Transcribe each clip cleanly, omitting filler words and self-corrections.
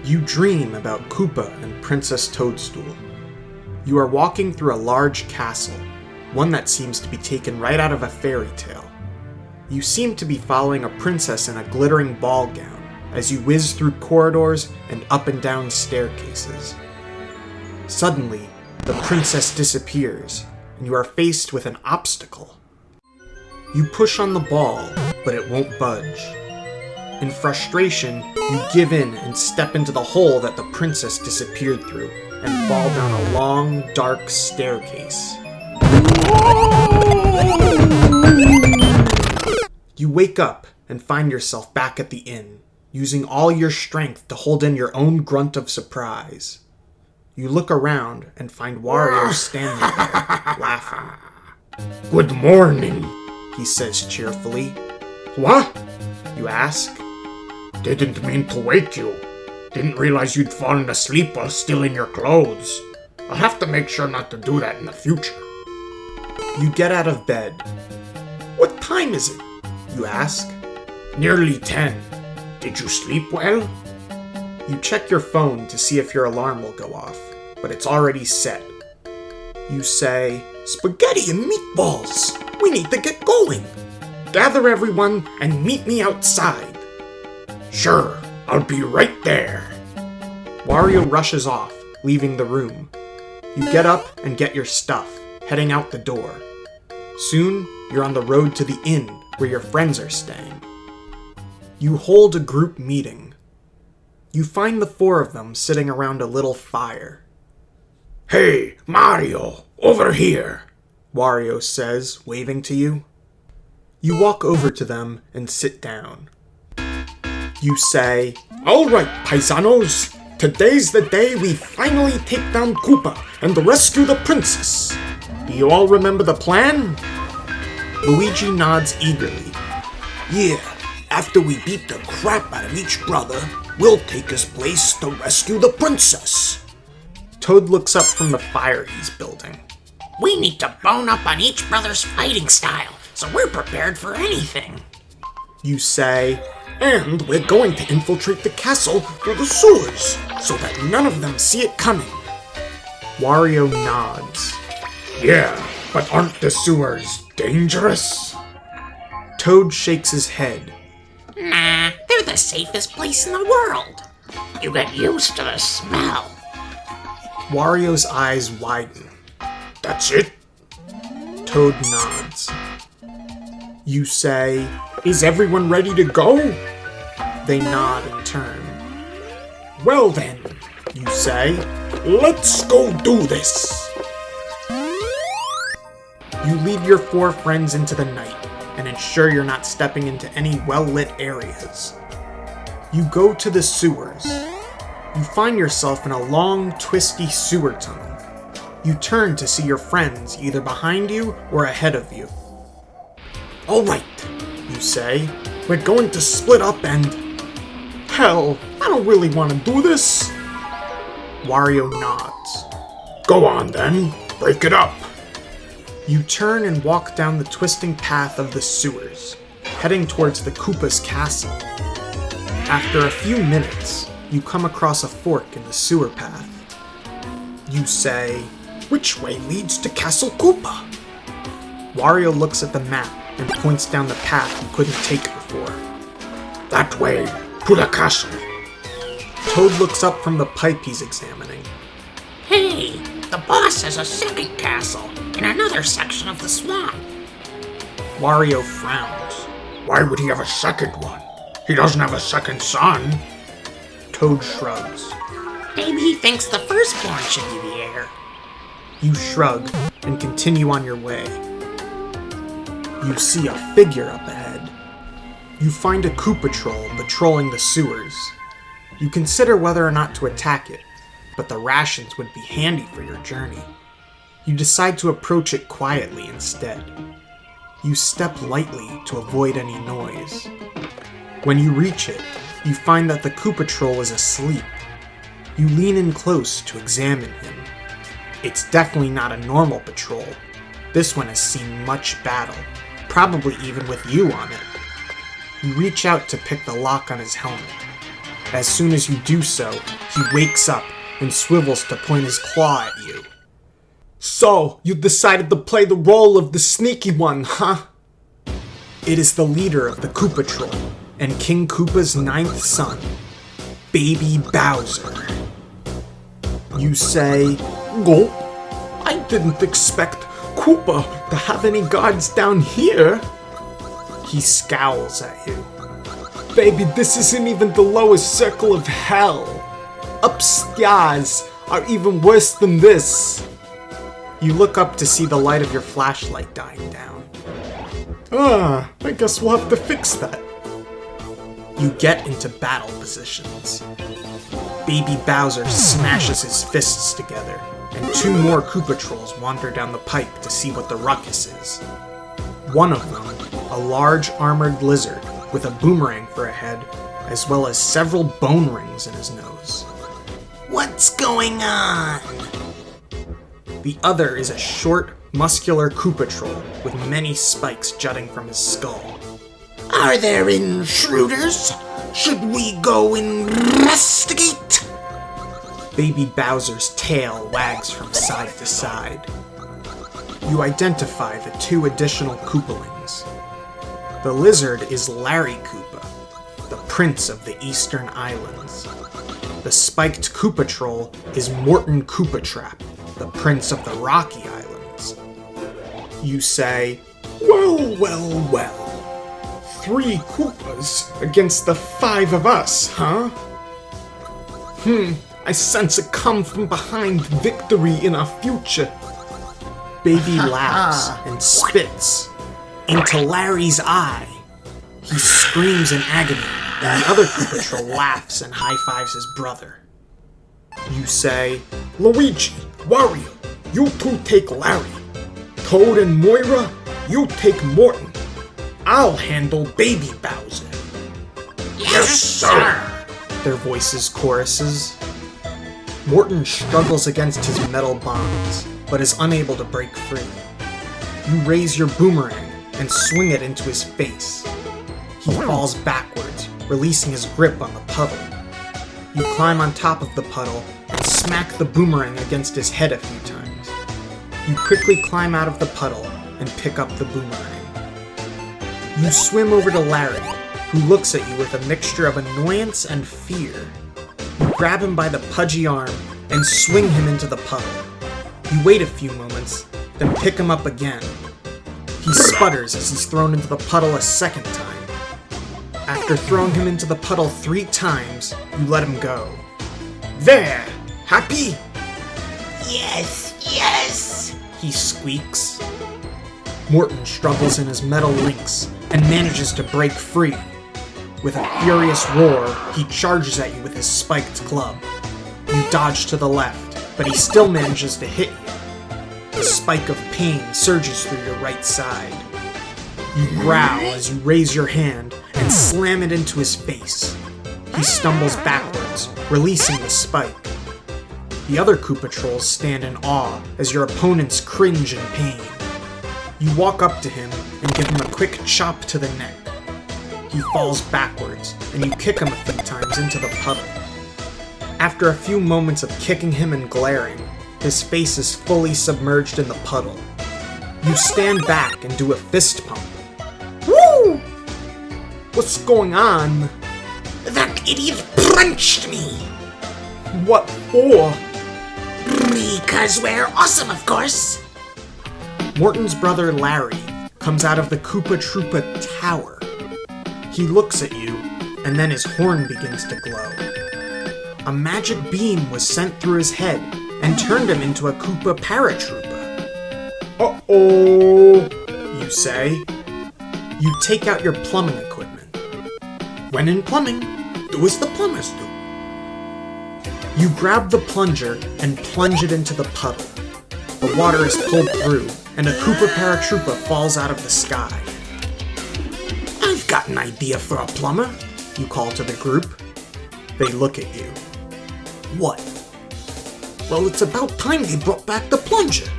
You dream about Koopa and Princess Toadstool. You are walking through a large castle, one that seems to be taken right out of a fairy tale. You seem to be following a princess in a glittering ball gown as you whiz through corridors and up and down staircases. Suddenly, the princess disappears, and you are faced with an obstacle. You push on the ball, but it won't budge. In frustration, you give in and step into the hole that the princess disappeared through, and fall down a long, dark staircase. You wake up and find yourself back at the inn, using all your strength to hold in your own grunt of surprise. You look around and find Wario standing there, laughing. "Good morning," he says cheerfully. "What?" You ask. "Didn't mean to wake you. Didn't realize you'd fallen asleep while still in your clothes. I'll have to make sure not to do that in the future." You get out of bed. "What time is it?" you ask. "Nearly 10. Did you sleep well?" You check your phone to see if your alarm will go off, but it's already set. You say, "Spaghetti and meatballs! We need to get going! Gather everyone and meet me outside." "Sure, I'll be right there." Wario rushes off, leaving the room. You get up and get your stuff, heading out the door. Soon, you're on the road to the inn where your friends are staying. You hold a group meeting. You find the four of them sitting around a little fire. "Hey, Mario, over here," Wario says, waving to you. You walk over to them and sit down. You say, "All right, paisanos, today's the day we finally take down Koopa and rescue the princess. Do you all remember the plan?" Luigi nods eagerly. "Yeah, after we beat the crap out of each brother, we'll take his place to rescue the princess." Toad looks up from the fire he's building. "We need to bone up on each brother's fighting style, so we're prepared for anything." You say, "And we're going to infiltrate the castle through the sewers, so that none of them see it coming." Wario nods. "Yeah, but aren't the sewers dangerous?" Toad shakes his head. Nah, they're the safest place in the world. You get used to the smell. Wario's eyes widen. "That's it?" Toad nods. You say, "Is everyone ready to go?" They nod in turn. "Well then," you say, "let's go do this." You lead your four friends into the night and ensure you're not stepping into any well-lit areas. You go to the sewers. You find yourself in a long, twisty sewer tunnel. You turn to see your friends either behind you or ahead of you. "All right," you say, "we're going to split up and..." "Hell, I don't really want to do this." Wario nods. "Go on then, break it up." You turn and walk down the twisting path of the sewers, heading towards the Koopa's castle. After a few minutes, you come across a fork in the sewer path. You say, "Which way leads to Castle Koopa?" Wario looks at the map and points down the path you couldn't take before. "That way, to the castle." Toad looks up from the pipe he's examining. Hey, the boss has a second castle in another section of the swamp. Wario frowns. "Why would he have a second one? He doesn't have a second son." Toad shrugs. Maybe he thinks the firstborn should be the heir. You shrug and continue on your way. You see a figure up ahead. You find a Koopa troll patrolling the sewers. You consider whether or not to attack it, but the rations would be handy for your journey. You decide to approach it quietly instead. You step lightly to avoid any noise. When you reach it, you find that the Koopa troll is asleep. You lean in close to examine him. It's definitely not a normal patrol. This one has seen much battle, probably even with you on it. You reach out to pick the lock on his helmet. As soon as you do so, he wakes up and swivels to point his claw at you. So, you decided to play the role of the sneaky one, huh? It is the leader of the Koopa Troll and King Koopa's 9th son, Baby Bowser. You say, "Gulp, I didn't expect Koopa to have any guards down here." He scowls at you. "Baby, this isn't even the lowest circle of hell. Upstairs are even worse than this." You look up to see the light of your flashlight dying down. I guess we'll have to fix that. You get into battle positions. Baby Bowser smashes his fists together, and 2 more Koopa Trolls wander down the pipe to see what the ruckus is. One of them, a large armored lizard with a boomerang for a head, as well as several bone rings in his nose. What's going on? The other is a short, muscular Koopa Troll with many spikes jutting from his skull. Are there intruders? Should we go investigate? Baby Bowser's tail wags from side to side. You identify the 2 additional Koopalings. The lizard is Larry Koopa, the prince of the Eastern Islands. The spiked Koopa Troll is Morton Koopa Trap, the prince of the Rocky Islands. You say, Well. 3 Koopas against the 5 of us, huh? I sense a come-from-behind victory in our future." Baby laughs and spits into Larry's eye. He screams in agony, and the other Koopa Troll laughs and high-fives his brother. You say, "Luigi, Wario, you 2 take Larry. Toad and Moira, you take Morton. I'll handle Baby Bowser." Yes, sir. Their voices choruses. Morton struggles against his metal bonds, but is unable to break free. You raise your boomerang and swing it into his face. He falls backwards, releasing his grip on the puddle. You climb on top of the puddle and smack the boomerang against his head a few times. You quickly climb out of the puddle and pick up the boomerang. You swim over to Larry, who looks at you with a mixture of annoyance and fear. You grab him by the pudgy arm and swing him into the puddle. You wait a few moments, then pick him up again. He sputters as he's thrown into the puddle a second time. After throwing him into the puddle 3 times, you let him go. "There! Happy?" Yes. He squeaks. Morton struggles in his metal links and manages to break free. With a furious roar, he charges at you with his spiked club. You dodge to the left, but he still manages to hit you. A spike of pain surges through your right side. You growl as you raise your hand and slam it into his face. He stumbles backwards, releasing the spike. The other Koopa Trolls stand in awe as your opponents cringe in pain. You walk up to him and give him a quick chop to the neck. He falls backwards, and you kick him a few times into the puddle. After a few moments of kicking him and glaring, his face is fully submerged in the puddle. You stand back and do a fist pump. Woo! What's going on? That idiot punched me. What for? Because we're awesome, of course. Morton's brother Larry comes out of the Koopa Troopa Tower. He looks at you, and then his horn begins to glow. A magic beam was sent through his head and turned him into a Koopa Paratroopa. Uh-oh, you say. You take out your plumbing equipment. When in plumbing, do as the plumbers do. You grab the plunger and plunge it into the puddle. The water is pulled through, and a Koopa Paratroopa falls out of the sky. I've got an idea for a plumber, you call to the group. They look at you. What? Well, it's about time they brought back the plunger.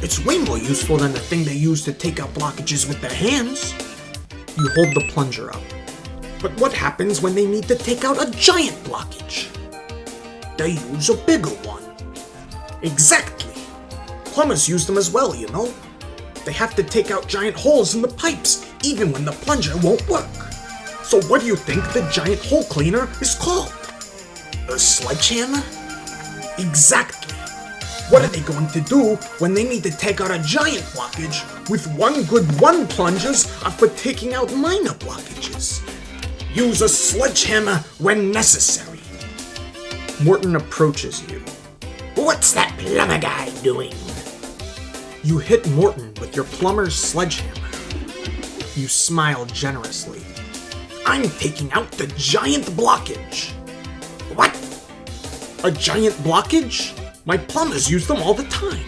It's way more useful than the thing they use to take out blockages with their hands. You hold the plunger up. But what happens when they need to take out a giant blockage? They use a bigger one. Exactly. Plumbers use them as well, you know. They have to take out giant holes in the pipes, even when the plunger won't work. So what do you think the giant hole cleaner is called? A sledgehammer? Exactly. What are they going to do when they need to take out a giant blockage with one good one plungers are for taking out minor blockages? Use a sledgehammer when necessary. Morton approaches you. What's that plumber guy doing? You hit Morton with your plumber's sledgehammer. You smile generously. I'm taking out the giant blockage. What? A giant blockage? My plumbers use them all the time.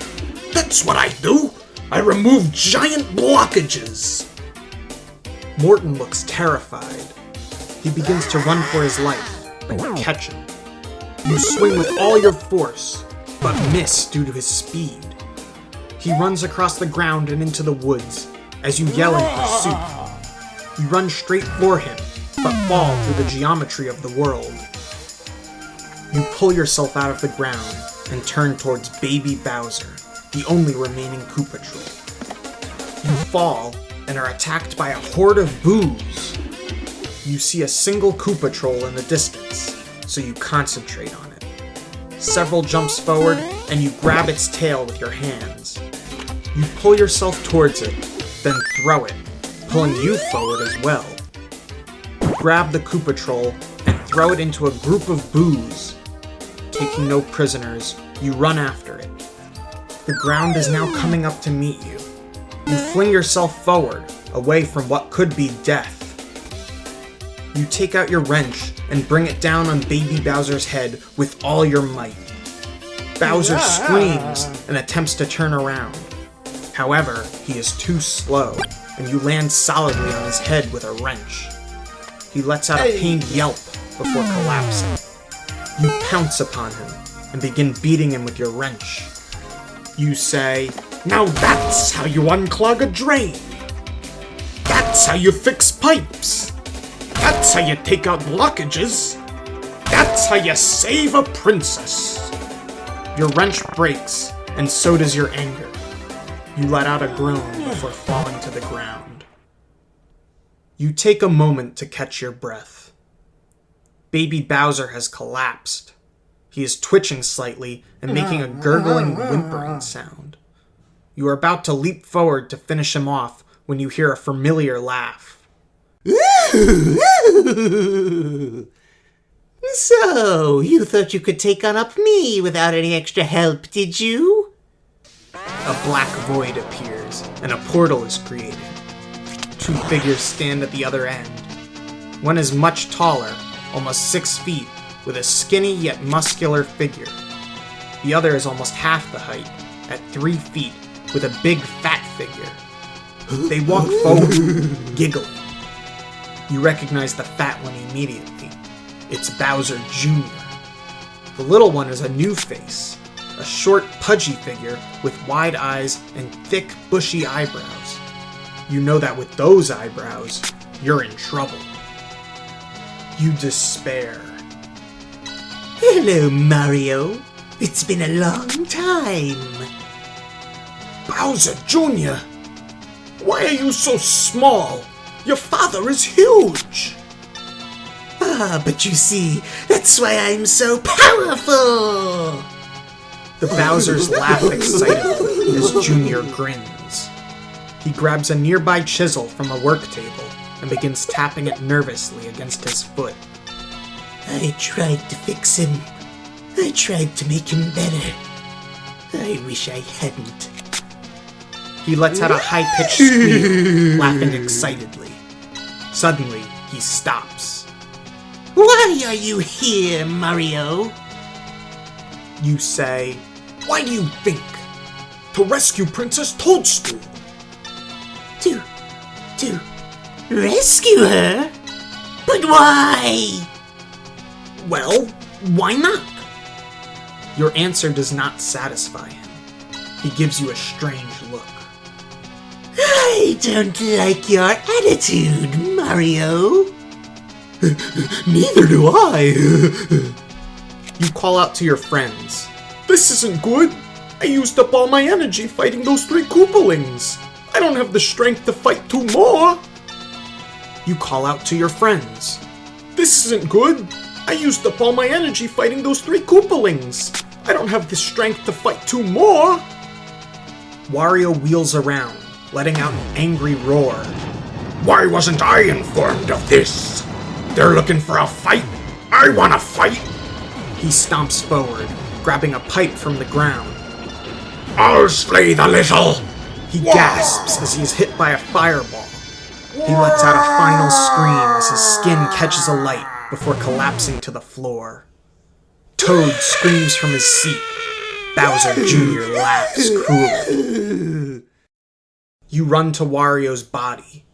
That's what I do. I remove giant blockages. Morton looks terrified. He begins to run for his life, but you catch him. You swing with all your force, but miss due to his speed. He runs across the ground and into the woods as you yell in pursuit. You run straight for him, but fall through the geometry of the world. You pull yourself out of the ground and turn towards Baby Bowser, the only remaining Koopa Troll. You fall and are attacked by a horde of boos. You see a single Koopa Troll in the distance, so you concentrate on it. Several jumps forward, and you grab its tail with your hands. You pull yourself towards it, then throw it, pulling you forward as well. You grab the Koopa Troll and throw it into a group of boos. Taking no prisoners, you run after it. The ground is now coming up to meet you. You fling yourself forward, away from what could be death. You take out your wrench and bring it down on Baby Bowser's head with all your might. Bowser screams and attempts to turn around. However, he is too slow, and you land solidly on his head with a wrench. He lets out a pained yelp before collapsing. You pounce upon him and begin beating him with your wrench. You say, Now that's how you unclog a drain. That's how you fix pipes. That's how you take out blockages. That's how you save a princess. Your wrench breaks, and so does your anger. You let out a groan before falling to the ground. You take a moment to catch your breath. Baby Bowser has collapsed. He is twitching slightly and making a gurgling, whimpering sound. You are about to leap forward to finish him off when you hear a familiar laugh. So, you thought you could take on up me without any extra help, did you? A black void appears, and a portal is created. Two figures stand at the other end. One is much taller, almost 6 feet, with a skinny yet muscular figure. The other is almost half the height, at 3 feet, with a big fat figure. They walk forward, giggling. You recognize the fat one immediately. It's Bowser Jr. The little one is a new face, a short, pudgy figure with wide eyes and thick, bushy eyebrows. You know that with those eyebrows, you're in trouble. You despair. Hello, Mario. It's been a long time. Bowser Jr., why are you so small? Your father is huge. Ah, but you see, that's why I'm so powerful. The Bowsers laugh excitedly as Junior grins. He grabs a nearby chisel from a work table and begins tapping it nervously against his foot. I tried to fix him. I tried to make him better. I wish I hadn't. He lets out a high-pitched squeal, laughing excitedly. Suddenly, he stops. Why are you here, Mario? You say, Why do you think? To rescue Princess Toadstool. To rescue her? But why? Well, why not? Your answer does not satisfy him. He gives you a strange look. I don't like your attitude, Mario. Neither do I. You call out to your friends. This isn't good. I used up all my energy fighting those 3 Koopalings. I don't have the strength to fight 2 more. You call out to your friends. This isn't good. I used up all my energy fighting those 3 Koopalings. I don't have the strength to fight 2 more. Wario wheels around, letting out an angry roar. Why wasn't I informed of this? They're looking for a fight. I want to fight. He stomps forward, grabbing a pipe from the ground. I'll slay the little. He gasps as he is hit by a fireball. He lets out a final scream as his skin catches alight before collapsing to the floor. Toad screams from his seat. Bowser Jr. laughs cruelly. You run to Wario's body.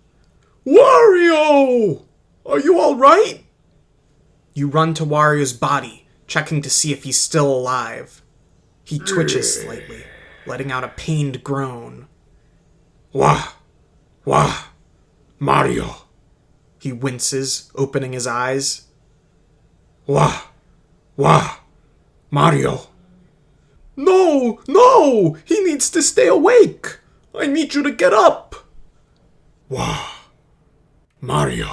Wario! Are you alright? You run to Wario's body, checking to see if he's still alive. He twitches slightly, letting out a pained groan. Wah! Mario! He winces, opening his eyes. Wah! Mario! No! He needs to stay awake! I need you to get up! Wah! Mario!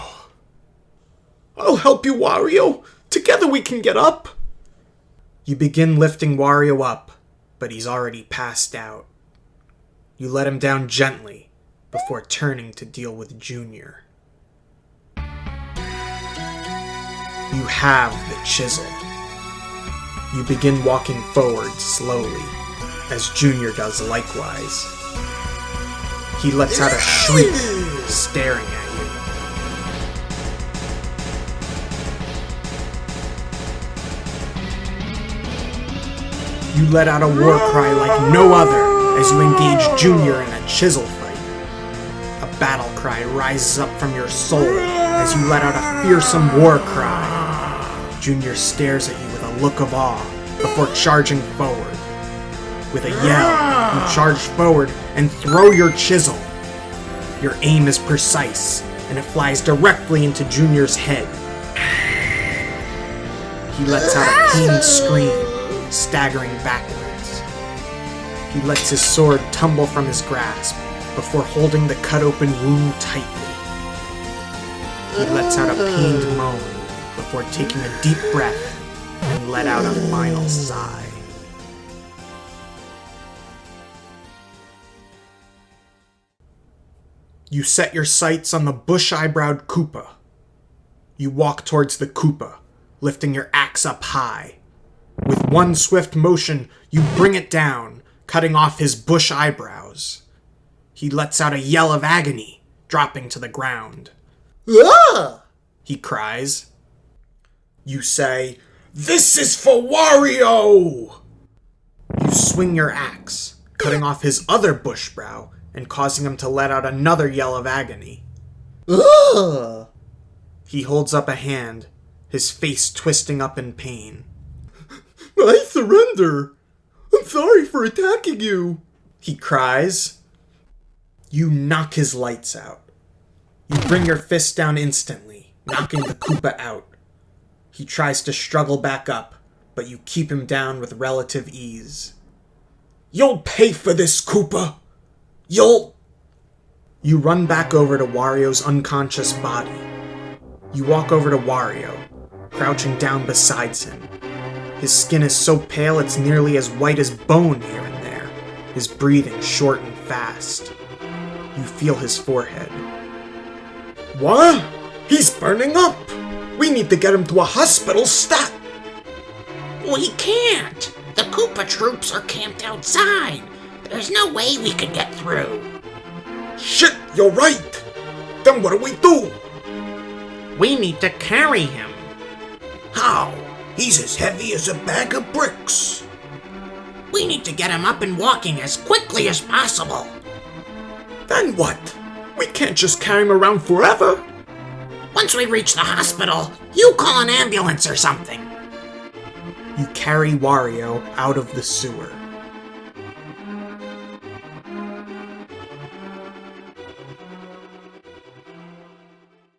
I'll help you, Wario! Together we can get up! You begin lifting Wario up, but he's already passed out. You let him down gently before turning to deal with Junior. You have the chisel. You begin walking forward slowly, as Junior does likewise. He lets out a shriek, staring at you. You let out a war cry like no other as you engage Junior in a chisel fight. A battle cry rises up from your soul as you let out a fearsome war cry. Junior stares at you with a look of awe before charging forward. With a yell, you charge forward and throw your chisel. Your aim is precise, and it flies directly into Junior's head. He lets out a pained scream, staggering backwards. He lets his sword tumble from his grasp before holding the cut-open wound tightly. He lets out a pained moan before taking a deep breath and let out a final sigh. You set your sights on the bush-eyebrowed Koopa. You walk towards the Koopa, lifting your axe up high. With one swift motion, you bring it down, cutting off his bush eyebrows. He lets out a yell of agony, dropping to the ground. Ah! He cries. You say, "This is for Wario!" You swing your axe, cutting off his other bush brow and causing him to let out another yell of agony. Ah! He holds up a hand, his face twisting up in pain. I surrender! I'm sorry for attacking you! He cries. You knock his lights out. You bring your fist down instantly, knocking the Koopa out. He tries to struggle back up, but you keep him down with relative ease. You'll pay for this, Koopa! You run back over to Wario's unconscious body. You walk over to Wario, crouching down beside him. His skin is so pale it's nearly as white as bone here and there, his breathing short and fast. You feel his forehead. What? He's burning up! We need to get him to a hospital stat! We can't! The Koopa troops are camped outside. There's no way we could get through. Shit, you're right! Then what do? We need to carry him. How? He's as heavy as a bag of bricks. We need to get him up and walking as quickly as possible. Then what? We can't just carry him around forever. Once we reach the hospital, you call an ambulance or something. You carry Wario out of the sewer.